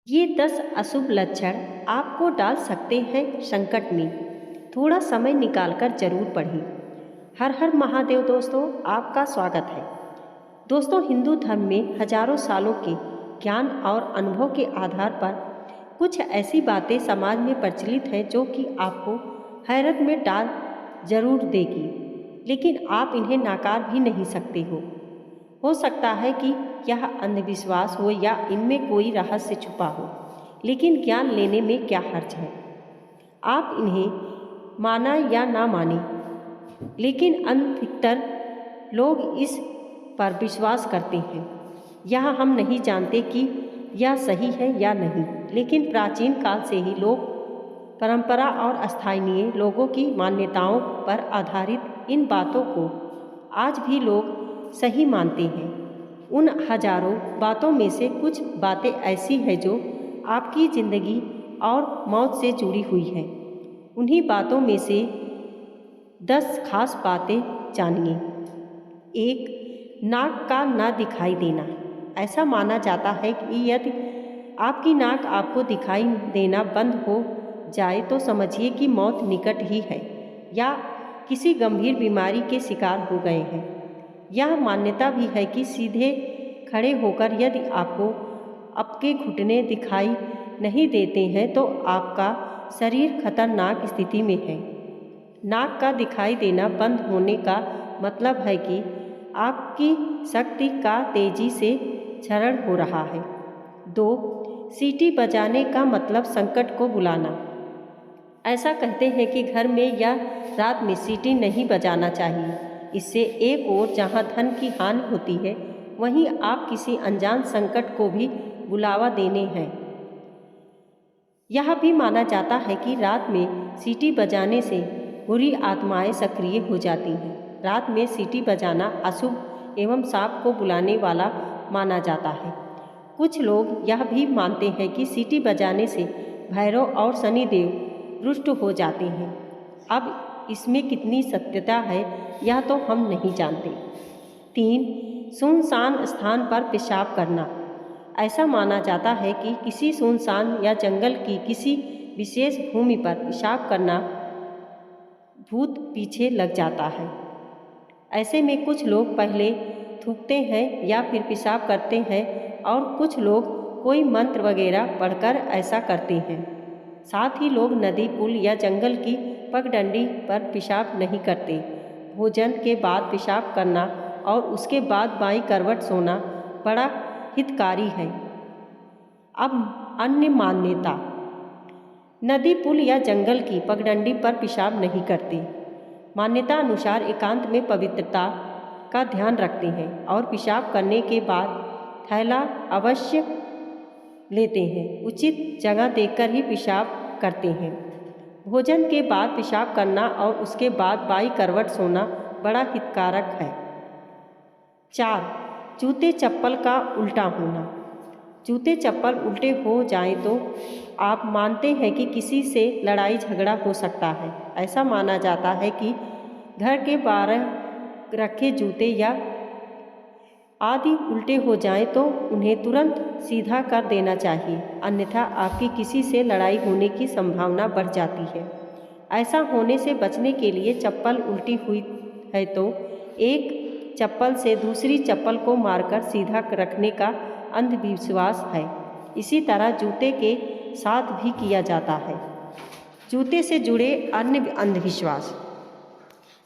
ये 10 अशुभ लक्षण आपको डाल सकते हैं संकट में। थोड़ा समय निकालकर जरूर पढ़ें। हर हर महादेव दोस्तों, आपका स्वागत है। दोस्तों, हिंदू धर्म में हजारों सालों के ज्ञान और अनुभव के आधार पर कुछ ऐसी बातें समाज में प्रचलित हैं जो कि आपको हैरत में डाल जरूर देगी, लेकिन आप इन्हें नाकार भी नहीं सकते हो सकता है कि यह अंधविश्वास हो या इनमें कोई रहस्य छुपा हो, लेकिन ज्ञान लेने में क्या हर्ज है। आप इन्हें माना या ना माने, लेकिन अधिकतर लोग इस पर विश्वास करते हैं। यह हम नहीं जानते कि यह सही है या नहीं, लेकिन प्राचीन काल से ही लोग परंपरा और स्थानीय लोगों की मान्यताओं पर आधारित इन बातों को आज भी लोग सही मानते हैं। उन हजारों बातों में से कुछ बातें ऐसी हैं जो आपकी ज़िंदगी और मौत से जुड़ी हुई हैं। उन्हीं बातों में से 10 खास बातें जानिए। 1. नाक का ना दिखाई देना। ऐसा माना जाता है कि यदि आपकी नाक आपको दिखाई देना बंद हो जाए तो समझिए कि मौत निकट ही है या किसी गंभीर बीमारी के शिकार हो गए हैं। यह मान्यता भी है कि सीधे खड़े होकर यदि आपको आपके घुटने दिखाई नहीं देते हैं तो आपका शरीर खतरनाक स्थिति में है। नाक का दिखाई देना बंद होने का मतलब है कि आपकी शक्ति का तेजी से क्षरण हो रहा है। 2. सीटी बजाने का मतलब संकट को बुलाना। ऐसा कहते हैं कि घर में या रात में सीटी नहीं बजाना चाहिए। इससे एक ओर जहां धन की हानि होती है, वहीं आप किसी अनजान संकट को भी बुलावा देने हैं। यह भी माना जाता है कि रात में सीटी बजाने से बुरी आत्माएं सक्रिय हो जाती हैं। रात में सीटी बजाना अशुभ एवं सांप को बुलाने वाला माना जाता है। कुछ लोग यह भी मानते हैं कि सीटी बजाने से भैरव और शनिदेव रुष्ट हो जाते हैं। अब इसमें कितनी सत्यता है यह तो हम नहीं जानते। 3. सुनसान स्थान पर पेशाब करना। ऐसा माना जाता है कि किसी सुनसान या जंगल की किसी विशेष भूमि पर पेशाब करना भूत पीछे लग जाता है। ऐसे में कुछ लोग पहले थूकते हैं या फिर पेशाब करते हैं और कुछ लोग कोई मंत्र वगैरह पढ़कर ऐसा करते हैं। साथ ही लोग नदी, पुल या जंगल की पगडंडी पर पेशाब नहीं करते। भोजन के बाद पेशाब करना और उसके बाद बाईं करवट सोना बड़ा हितकारी है। अब अन्य मान्यता। नदी, पुल या जंगल की पगडंडी पर पेशाब नहीं करते। मान्यता अनुसार एकांत में पवित्रता का ध्यान रखते हैं और पेशाब करने के बाद थैला अवश्य लेते हैं। उचित जगह देखकर ही पेशाब करते हैं। भोजन के बाद पेशाब करना और उसके बाद बाईं करवट सोना बड़ा हितकारक है। 4. जूते चप्पल का उल्टा होना। जूते चप्पल उल्टे हो जाएं तो आप मानते हैं कि किसी से लड़ाई झगड़ा हो सकता है। ऐसा माना जाता है कि घर के बाहर रखे जूते या आदि उल्टे हो जाएं तो उन्हें तुरंत सीधा कर देना चाहिए, अन्यथा आपकी किसी से लड़ाई होने की संभावना बढ़ जाती है। ऐसा होने से बचने के लिए चप्पल उल्टी हुई है तो एक चप्पल से दूसरी चप्पल को मारकर सीधा रखने का अंधविश्वास है। इसी तरह जूते के साथ भी किया जाता है। जूते से जुड़े अन्य अंधविश्वास।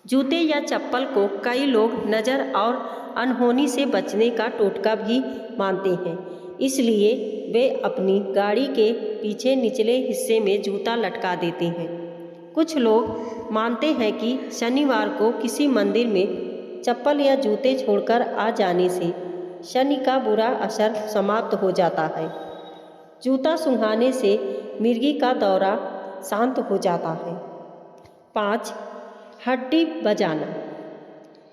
जूते या चप्पल को कई लोग नज़र और अनहोनी से बचने का टोटका भी मानते हैं, इसलिए वे अपनी गाड़ी के पीछे निचले हिस्से में जूता लटका देते हैं। कुछ लोग मानते हैं कि शनिवार को किसी मंदिर में चप्पल या जूते छोड़कर आ जाने से शनि का बुरा असर समाप्त हो जाता है। जूता सूंघाने से मिर्गी का दौरा शांत हो जाता है। 5. हड्डी बजाना।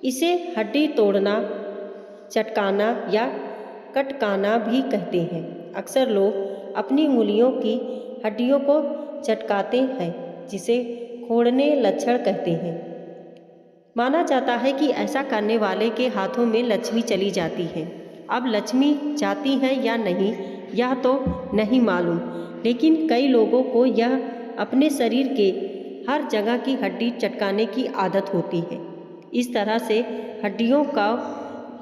इसे हड्डी तोड़ना, चटकाना या कटकाना भी कहते हैं। अक्सर लोग अपनी उंगलियों की हड्डियों को चटकाते हैं, जिसे खोड़ने लक्षण कहते हैं। माना जाता है कि ऐसा करने वाले के हाथों में लक्ष्मी चली जाती है। अब लक्ष्मी जाती है या नहीं यह तो नहीं मालूम, लेकिन कई लोगों को यह अपने शरीर के हर जगह की हड्डी चटकाने की आदत होती है। इस तरह से हड्डियों का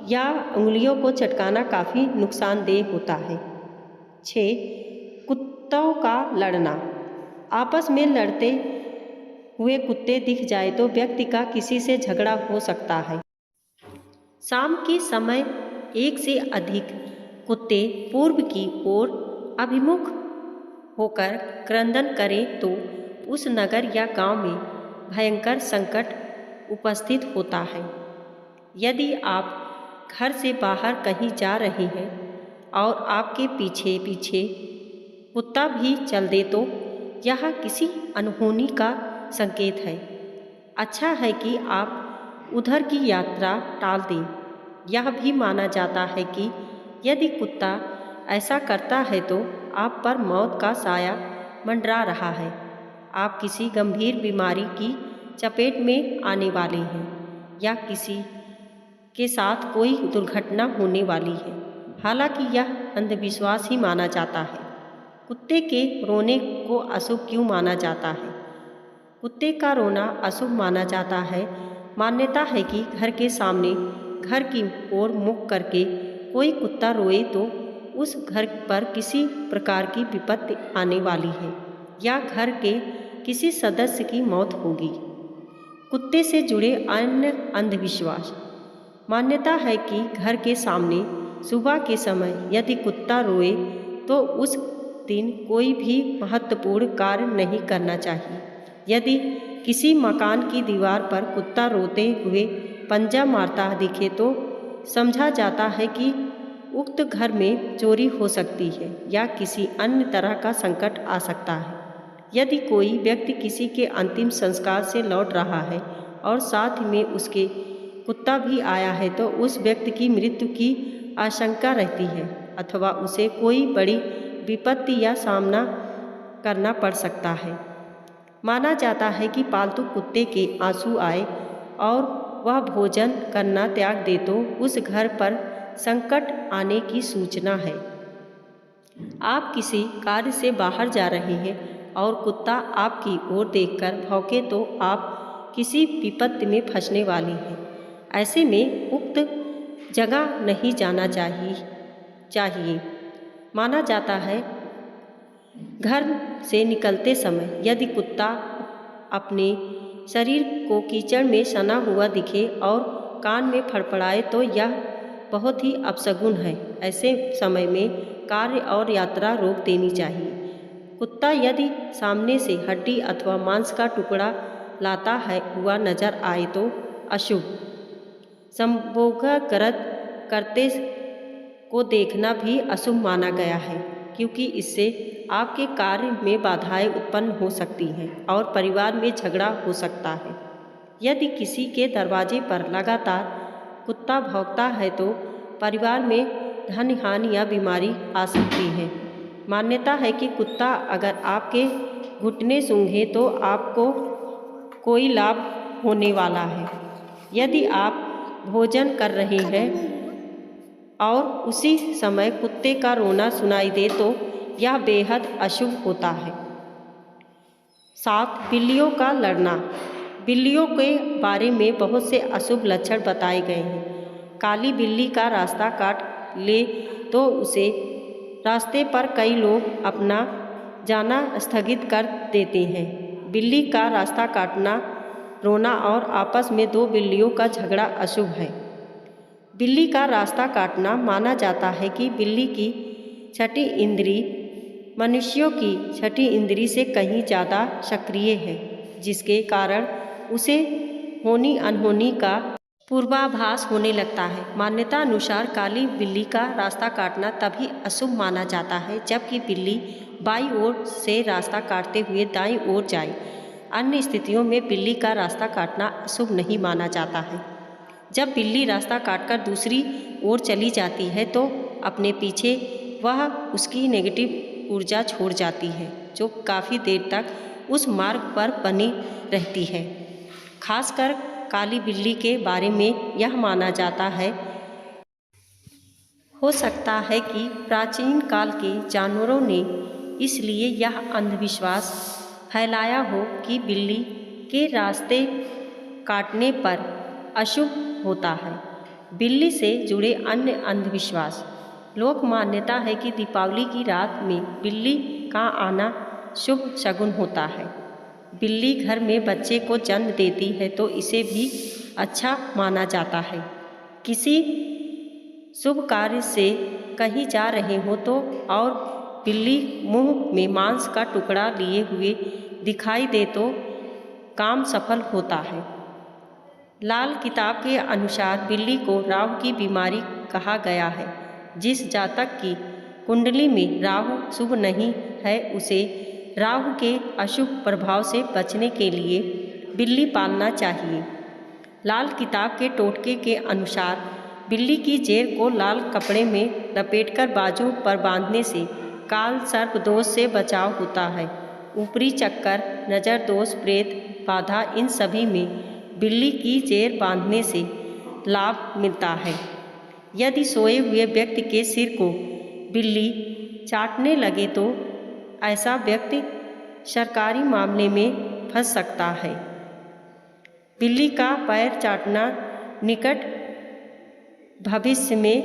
या उंगलियों को चटकाना काफ़ी नुकसानदेह होता है। 6. कुत्तों का लड़ना। आपस में लड़ते हुए कुत्ते दिख जाए तो व्यक्ति का किसी से झगड़ा हो सकता है। शाम के समय एक से अधिक कुत्ते पूर्व की ओर अभिमुख होकर क्रंदन करें तो उस नगर या गांव में भयंकर संकट उपस्थित होता है। यदि आप घर से बाहर कहीं जा रहे हैं और आपके पीछे पीछे कुत्ता भी चल दे तो यह किसी अनहोनी का संकेत है। अच्छा है कि आप उधर की यात्रा टाल दें। यह भी माना जाता है कि यदि कुत्ता ऐसा करता है तो आप पर मौत का साया मंडरा रहा है, आप किसी गंभीर बीमारी की चपेट में आने वाले हैं या किसी के साथ कोई दुर्घटना होने वाली है। हालांकि यह अंधविश्वास ही माना जाता है। कुत्ते के रोने को अशुभ क्यों माना जाता है? कुत्ते का रोना अशुभ माना जाता है। मान्यता है कि घर के सामने घर की ओर मुख करके कोई कुत्ता रोए तो उस घर पर किसी प्रकार की विपत्ति आने वाली है या घर के किसी सदस्य की मौत होगी। कुत्ते से जुड़े अन्य अंधविश्वास। मान्यता है कि घर के सामने सुबह के समय यदि कुत्ता रोए तो उस दिन कोई भी महत्वपूर्ण कार्य नहीं करना चाहिए। यदि किसी मकान की दीवार पर कुत्ता रोते हुए पंजा मारता दिखे तो समझा जाता है कि उक्त घर में चोरी हो सकती है या किसी अन्य तरह का संकट आ सकता है। यदि कोई व्यक्ति किसी के अंतिम संस्कार से लौट रहा है और साथ में उसके कुत्ता भी आया है तो उस व्यक्ति की मृत्यु की आशंका रहती है अथवा उसे कोई बड़ी विपत्ति या सामना करना पड़ सकता है। माना जाता है कि पालतू कुत्ते के आंसू आए और वह भोजन करना त्याग दे तो उस घर पर संकट आने की सूचना है। आप किसी कार्य से बाहर जा रहे हैं और कुत्ता आपकी ओर देखकर भौंके तो आप किसी विपत्ति में फंसने वाले हैं। ऐसे में उक्त जगह नहीं जाना चाहिए। माना जाता है घर से निकलते समय यदि कुत्ता अपने शरीर को कीचड़ में सना हुआ दिखे और कान में फड़फड़ाए तो यह बहुत ही अपशगुन है। ऐसे समय में कार्य और यात्रा रोक देनी चाहिए। कुत्ता यदि सामने से हड्डी अथवा मांस का टुकड़ा लाता है हुआ नजर आए तो अशुभ। संभोगाग्रत करते को देखना भी अशुभ माना गया है क्योंकि इससे आपके कार्य में बाधाएं उत्पन्न हो सकती हैं और परिवार में झगड़ा हो सकता है। यदि किसी के दरवाजे पर लगातार कुत्ता भौंकता है तो परिवार में धन हानि या बीमारी आ सकती है। मान्यता है कि कुत्ता अगर आपके घुटने सूंघे तो आपको कोई लाभ होने वाला है। यदि आप भोजन कर रहे हैं और उसी समय कुत्ते का रोना सुनाई दे तो यह बेहद अशुभ होता है। 7. बिल्लियों का लड़ना। बिल्लियों के बारे में बहुत से अशुभ लक्षण बताए गए हैं। काली बिल्ली का रास्ता काट ले तो उसे रास्ते पर कई लोग अपना जाना स्थगित कर देते हैं। बिल्ली का रास्ता काटना, रोना और आपस में दो बिल्लियों का झगड़ा अशुभ है। बिल्ली का रास्ता काटना माना जाता है कि बिल्ली की छठी इंद्री मनुष्यों की छठी इंद्री से कहीं ज़्यादा सक्रिय है, जिसके कारण उसे होनी अनहोनी का पूर्वाभास होने लगता है। मान्यता अनुसार काली बिल्ली का रास्ता काटना तभी अशुभ माना जाता है जबकि बिल्ली बाईं ओर से रास्ता काटते हुए दाईं ओर जाए। अन्य स्थितियों में बिल्ली का रास्ता काटना अशुभ नहीं माना जाता है। जब बिल्ली रास्ता काटकर दूसरी ओर चली जाती है तो अपने पीछे वह उसकी नेगेटिव ऊर्जा छोड़ जाती है जो काफ़ी देर तक उस मार्ग पर बनी रहती है। खासकर काली बिल्ली के बारे में यह माना जाता है हो सकता है कि प्राचीन काल के जानवरों ने इसलिए यह अंधविश्वास फैलाया हो कि बिल्ली के रास्ते काटने पर अशुभ होता है। बिल्ली से जुड़े अन्य अंधविश्वास। लोक मान्यता है कि दीपावली की रात में बिल्ली का आना शुभ शगुन होता है। बिल्ली घर में बच्चे को जन्म देती है तो इसे भी अच्छा माना जाता है। किसी शुभ कार्य से कहीं जा रहे हो तो और बिल्ली मुंह में मांस का टुकड़ा लिए हुए दिखाई दे तो काम सफल होता है। लाल किताब के अनुसार बिल्ली को राहु की बीमारी कहा गया है। जिस जातक की कुंडली में राहु शुभ नहीं है उसे राहु के अशुभ प्रभाव से बचने के लिए बिल्ली पालना चाहिए। लाल किताब के टोटके के अनुसार बिल्ली की जेर को लाल कपड़े में लपेटकर बाजू पर बांधने से काल सर्प दोष से बचाव होता है। ऊपरी चक्कर, नज़र दोष, प्रेत बाधा, इन सभी में बिल्ली की जेर बांधने से लाभ मिलता है। यदि सोए हुए व्यक्ति के सिर को बिल्ली चाटने लगे तो ऐसा व्यक्ति सरकारी मामले में फंस सकता है। बिल्ली का पैर चाटना निकट भविष्य में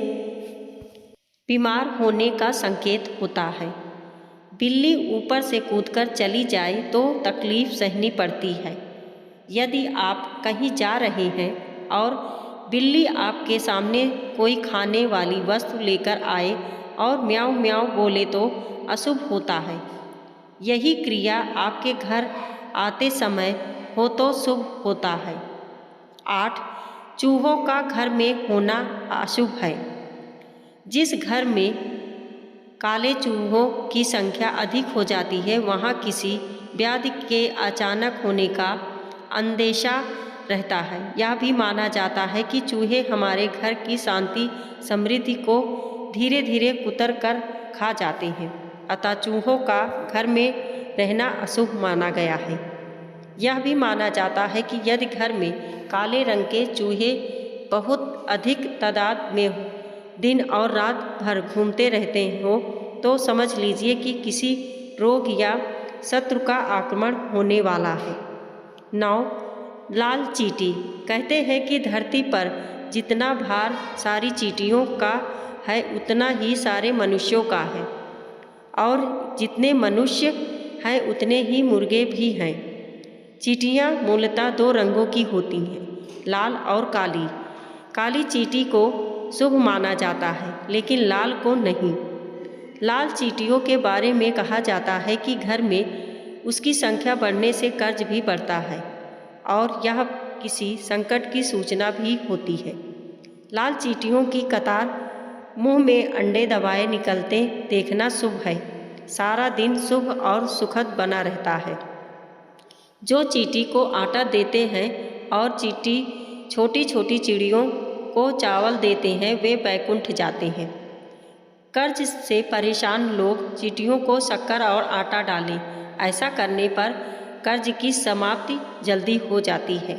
बीमार होने का संकेत होता है। बिल्ली ऊपर से कूदकर चली जाए तो तकलीफ सहनी पड़ती है। यदि आप कहीं जा रहे हैं और बिल्ली आपके सामने कोई खाने वाली वस्तु लेकर आए और म्याऊं म्याऊं बोले तो अशुभ होता है। यही क्रिया आपके घर आते समय हो तो शुभ होता है। 8. चूहों का घर में होना अशुभ है। जिस घर में काले चूहों की संख्या अधिक हो जाती है वहाँ किसी व्याधि के अचानक होने का अंदेशा रहता है। यह भी माना जाता है कि चूहे हमारे घर की शांति समृद्धि को धीरे धीरे कुतर कर खा जाते हैं, अतः चूहों का घर में रहना अशुभ माना गया है। यह भी माना जाता है कि यदि घर में काले रंग के चूहे बहुत अधिक तादाद में दिन और रात भर घूमते रहते हो तो समझ लीजिए कि किसी रोग या शत्रु का आक्रमण होने वाला है। 9. लाल चींटी। कहते हैं कि धरती पर जितना भार सारी चींटियों का है उतना ही सारे मनुष्यों का है और जितने मनुष्य हैं उतने ही मुर्गे भी हैं। चींटियाँ मूलतः 2 रंगों की होती हैं, लाल और काली। काली चींटी को शुभ माना जाता है लेकिन लाल को नहीं। लाल चींटियों के बारे में कहा जाता है कि घर में उसकी संख्या बढ़ने से कर्ज भी बढ़ता है और यह किसी संकट की सूचना भी होती है। लाल चींटियों की कतार मुंह में अंडे दबाए निकलते देखना शुभ है। सारा दिन शुभ और सुखद बना रहता है। जो चींटी को आटा देते हैं और चींटी छोटी छोटी चिड़ियों को चावल देते हैं वे बैकुंठ जाते हैं। कर्ज से परेशान लोग चींटियों को शक्कर और आटा डालें। ऐसा करने पर कर्ज की समाप्ति जल्दी हो जाती है।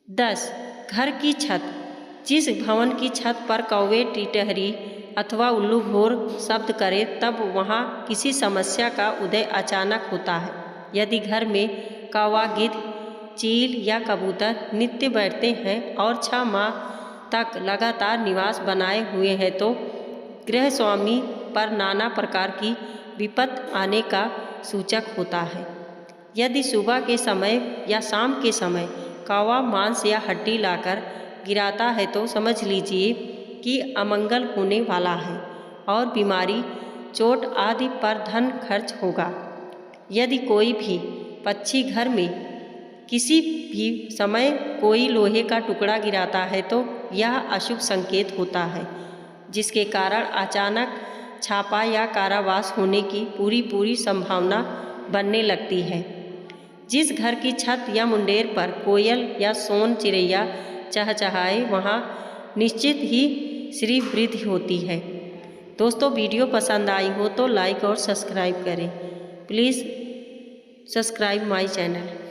10. घर की छत। जिस भवन की छत पर कौवे, टिटहरी अथवा उल्लू भोर शब्द करे तब वहाँ किसी समस्या का उदय अचानक होता है। यदि घर में कौवा, गिद्ध, चील या कबूतर नित्य बैठते हैं और 6 माह तक लगातार निवास बनाए हुए हैं तो गृह स्वामी पर नाना प्रकार की विपत्ति आने का सूचक होता है। यदि सुबह के समय या शाम के समय कौवा मांस या हड्डी लाकर गिराता है तो समझ लीजिए कि अमंगल होने वाला है और बीमारी, चोट आदि पर धन खर्च होगा। यदि कोई भी पक्षी घर में किसी भी समय कोई लोहे का टुकड़ा गिराता है तो यह अशुभ संकेत होता है, जिसके कारण अचानक छापा या कारावास होने की पूरी संभावना बनने लगती है। जिस घर की छत या मुंडेर पर कोयल या सोन चिड़ैया चहचहाए वहाँ निश्चित ही श्री वृद्धि होती है। दोस्तों, वीडियो पसंद आई हो तो लाइक और सब्सक्राइब करें। Please subscribe my channel.